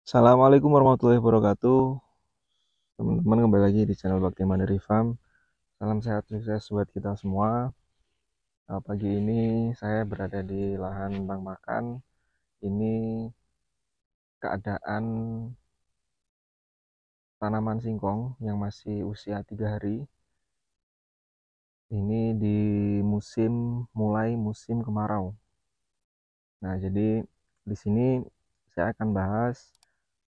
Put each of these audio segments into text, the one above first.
Assalamualaikum warahmatullahi wabarakatuh. Teman-teman kembali lagi di channel Bakti Mandiri Farm. Salam sehat sukses buat kita semua. Pagi ini saya berada di lahan Bang Makan. Ini keadaan tanaman singkong yang masih usia 3 hari. Ini di mulai musim kemarau. Nah, jadi di sini saya akan bahas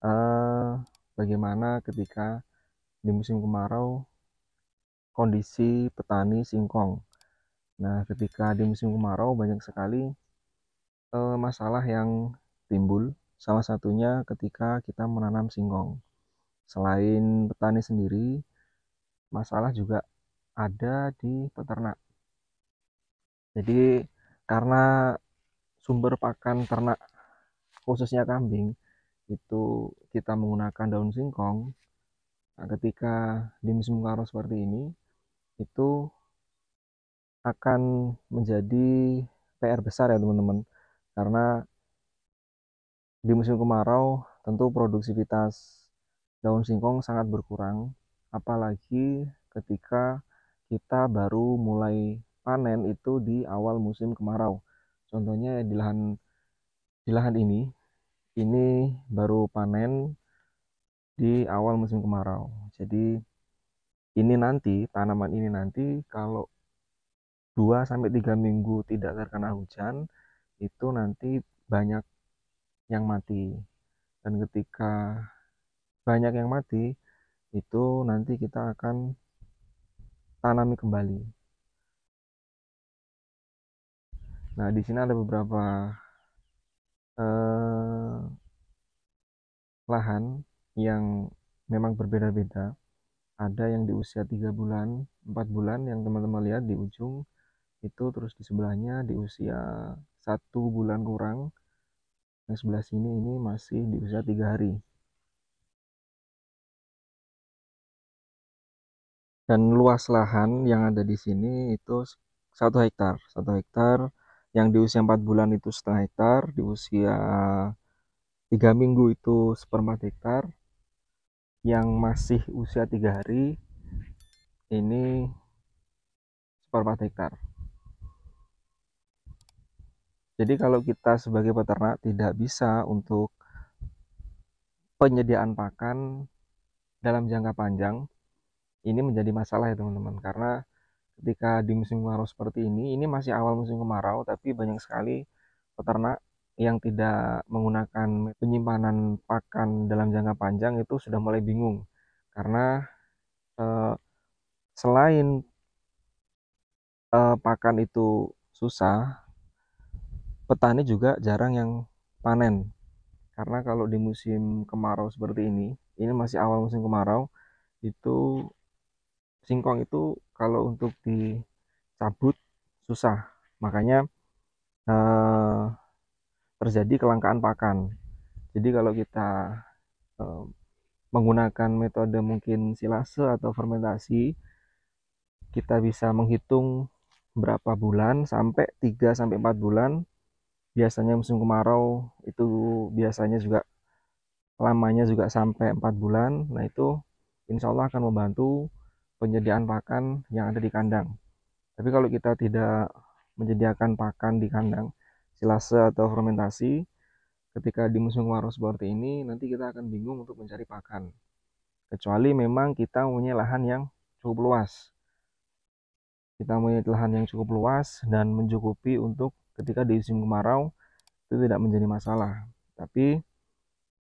eh, bagaimana ketika di musim kemarau kondisi petani singkong. Nah, ketika di musim kemarau banyak sekali masalah yang timbul. Salah satunya ketika kita menanam singkong. Selain petani sendiri, masalah juga ada di peternak. Jadi, karena sumber pakan ternak, khususnya kambing, itu kita menggunakan daun singkong. Nah, ketika di musim kemarau seperti ini, itu akan menjadi PR besar ya teman-teman. Karena di musim kemarau tentu produksivitas daun singkong sangat berkurang, apalagi ketika kita baru mulai panen itu di awal musim kemarau. Contohnya di lahan ini baru panen di awal musim kemarau. Jadi tanaman ini nanti kalau 2 sampai 3 minggu tidak terkena hujan, itu nanti banyak yang mati. Dan ketika banyak yang mati, itu nanti kita akan tanami kembali. Nah, di sini ada beberapa eh, lahan yang memang berbeda-beda. Ada yang di usia 3 bulan, 4 bulan yang teman-teman lihat di ujung itu, terus di sebelahnya di usia 1 bulan kurang. Yang sebelah sini ini masih di usia 3 hari. Dan luas lahan yang ada di sini itu 1 hektar. 1 hektar yang di usia 4 bulan itu 1/2 hektar, di usia 3 minggu itu 1/4 hektar, yang masih usia 3 hari ini 1/4 hektar. Jadi kalau kita sebagai peternak tidak bisa untuk penyediaan pakan dalam jangka panjang, ini menjadi masalah ya teman-teman. Karena ketika di musim kemarau seperti ini masih awal musim kemarau, tapi banyak sekali peternak yang tidak menggunakan penyimpanan pakan dalam jangka panjang itu sudah mulai bingung. Karena eh, selain pakan itu susah, petani juga jarang yang panen. Karena kalau di musim kemarau seperti ini masih awal musim kemarau, itu singkong itu kalau untuk dicabut susah. Makanya eh, terjadi kelangkaan pakan. Jadi kalau kita eh, menggunakan metode mungkin silase atau fermentasi, kita bisa menghitung berapa bulan sampai 3 sampai 4 bulan. Biasanya musim kemarau itu biasanya juga lamanya juga sampai 4 bulan. Nah, itu insya Allah akan membantu penyediaan pakan yang ada di kandang. Tapi kalau kita tidak menyediakan pakan di kandang, silase atau fermentasi, ketika di musim kemarau seperti ini, nanti kita akan bingung untuk mencari pakan. Kecuali memang kita mempunyai lahan yang cukup luas. Kita mempunyai lahan yang cukup luas dan mencukupi untuk ketika di musim kemarau itu tidak menjadi masalah. Tapi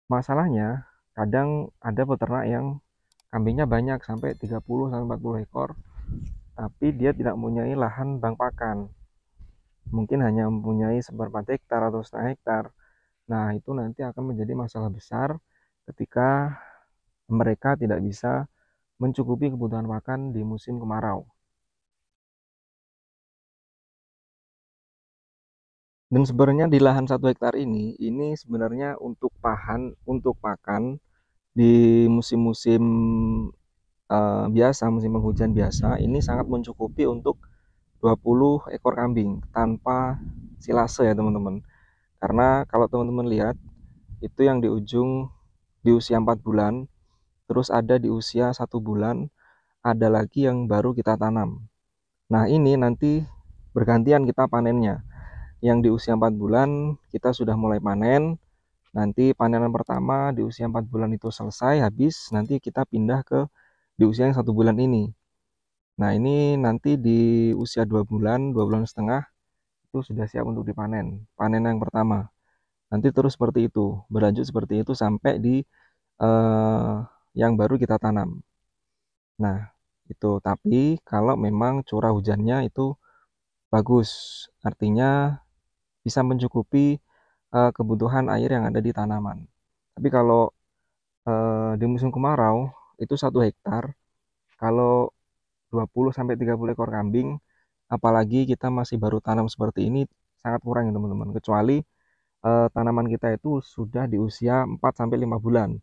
masalahnya kadang ada peternak yang kambingnya banyak sampai 30 sampai 40 ekor, tapi dia tidak mempunyai lahan bank pakan. Mungkin hanya mempunyai 1/4 hektar atau 1/2 hektar. Nah, itu nanti akan menjadi masalah besar ketika mereka tidak bisa mencukupi kebutuhan pakan di musim kemarau. Dan sebenarnya di lahan 1 hektar ini sebenarnya untuk pakan di musim-musim biasa, musim penghujan biasa, ini sangat mencukupi untuk 20 ekor kambing tanpa silase ya teman-teman. Karena kalau teman-teman lihat, itu yang di ujung di usia 4 bulan, terus ada di usia 1 bulan, ada lagi yang baru kita tanam. Nah, ini nanti bergantian kita panennya. Yang di usia 4 bulan kita sudah mulai panen. Nanti panenan pertama di usia 4 bulan itu selesai, habis, nanti kita pindah ke di usia yang 1 bulan ini. Nah, ini nanti di usia 2 bulan, 2 bulan setengah, itu sudah siap untuk dipanen. Panen yang pertama. Nanti terus seperti itu, berlanjut seperti itu sampai di eh, yang baru kita tanam. Nah, itu. Tapi kalau memang curah hujannya itu bagus, artinya bisa mencukupi kebutuhan air yang ada di tanaman. Tapi kalau di musim kemarau itu 1 hektar, kalau 20 sampai 30 ekor kambing, apalagi kita masih baru tanam seperti ini, sangat kurang ya teman-teman. Kecuali tanaman kita itu sudah di usia 4 sampai 5 bulan.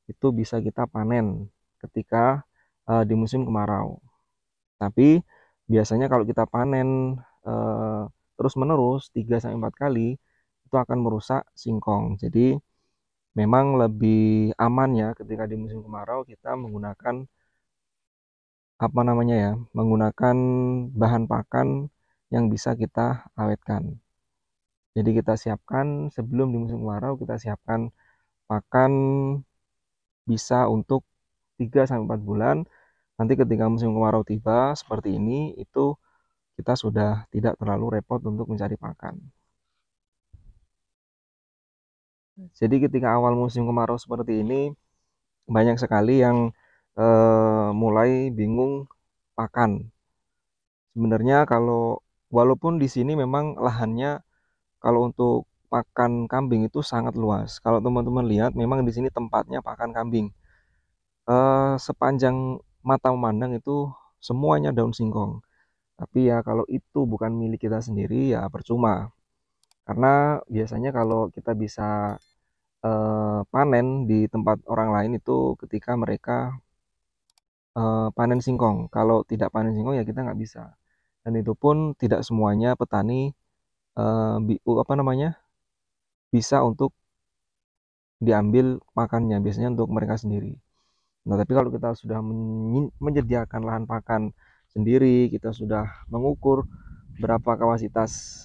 Itu bisa kita panen ketika di musim kemarau. Tapi biasanya kalau kita panen terus-menerus 3 sampai 4 kali, itu akan merusak singkong. Jadi memang lebih aman ya ketika di musim kemarau kita menggunakan apa namanya ya, menggunakan bahan pakan yang bisa kita awetkan. Jadi kita siapkan sebelum di musim kemarau, kita siapkan pakan bisa untuk 3 sampai 4 bulan. Nanti ketika musim kemarau tiba seperti ini, itu kita sudah tidak terlalu repot untuk mencari pakan. Jadi ketika awal musim kemarau seperti ini, banyak sekali yang mulai bingung pakan. Sebenarnya kalau walaupun di sini memang lahannya kalau untuk pakan kambing itu sangat luas. Kalau teman-teman lihat, memang di sini tempatnya pakan kambing. Sepanjang mata memandang itu semuanya daun singkong. Tapi ya kalau itu bukan milik kita sendiri ya percuma. Karena biasanya kalau kita bisa panen di tempat orang lain itu ketika mereka panen singkong. Kalau tidak panen singkong ya kita nggak bisa. Dan itu pun tidak semuanya petani apa namanya bisa untuk diambil pakannya. Biasanya untuk mereka sendiri. Nah, tapi kalau kita sudah menyediakan lahan pakan sendiri, kita sudah mengukur berapa kapasitas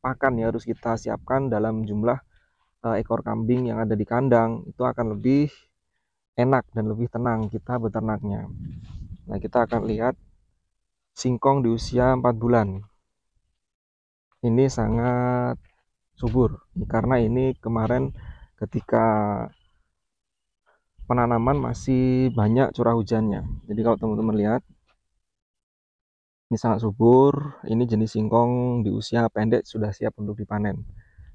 pakan yang harus kita siapkan dalam jumlah ekor kambing yang ada di kandang, itu akan lebih enak dan lebih tenang kita beternaknya. Nah, kita akan lihat singkong di usia 4 bulan. Ini sangat subur karena ini kemarin ketika penanaman masih banyak curah hujannya. Jadi kalau teman-teman lihat ini sangat subur. Ini jenis singkong di usia pendek sudah siap untuk dipanen.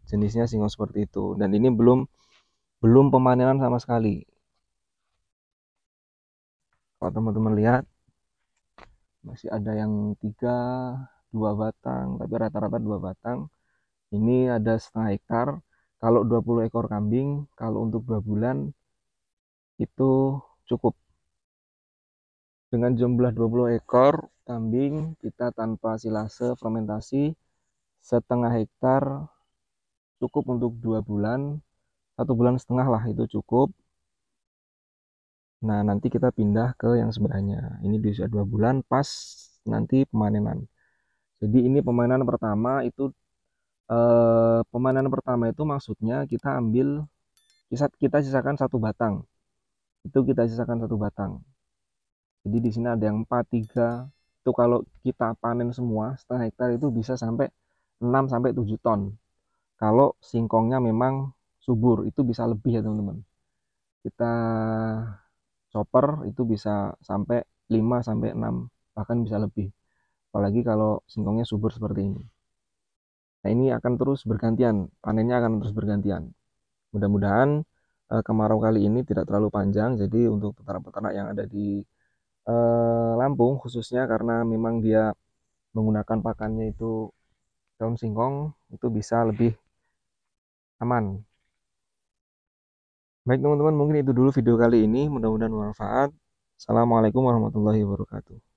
Jenisnya singkong seperti itu. Dan ini belum pemanenan sama sekali. Kalau teman-teman lihat masih ada yang 2 batang, tapi rata-rata 2 batang. Ini ada setengah hektar. Kalau 20 ekor kambing, kalau untuk 2 bulan itu cukup. Dengan jumlah 20 ekor kambing, kita tanpa silase fermentasi setengah hektar cukup untuk 2 bulan. 1 bulan setengah lah itu cukup. Nah, nanti kita pindah ke yang sebelahnya. Ini di usia 2 bulan pas nanti pemanenan. Jadi ini pemanenan pertama itu pemanenan pertama itu maksudnya kita ambil kita sisakan 1 batang. Itu kita sisakan 1 batang. Jadi di sini ada yang 4, 3. Itu kalau kita panen semua setengah hektar itu bisa sampai 6 sampai 7 ton. Kalau singkongnya memang subur, itu bisa lebih ya teman-teman. Kita chopper itu bisa sampai 5 sampai 6, bahkan bisa lebih. Apalagi kalau singkongnya subur seperti ini. Nah, ini akan terus bergantian, panennya akan terus bergantian. Mudah-mudahan kemarau kali ini tidak terlalu panjang, jadi untuk peternak-peternak yang ada di Lampung khususnya karena memang dia menggunakan pakannya itu daun singkong, itu bisa lebih aman. Baik teman-teman, mungkin itu dulu video kali ini. Mudah-mudahan bermanfaat. Assalamualaikum warahmatullahi wabarakatuh.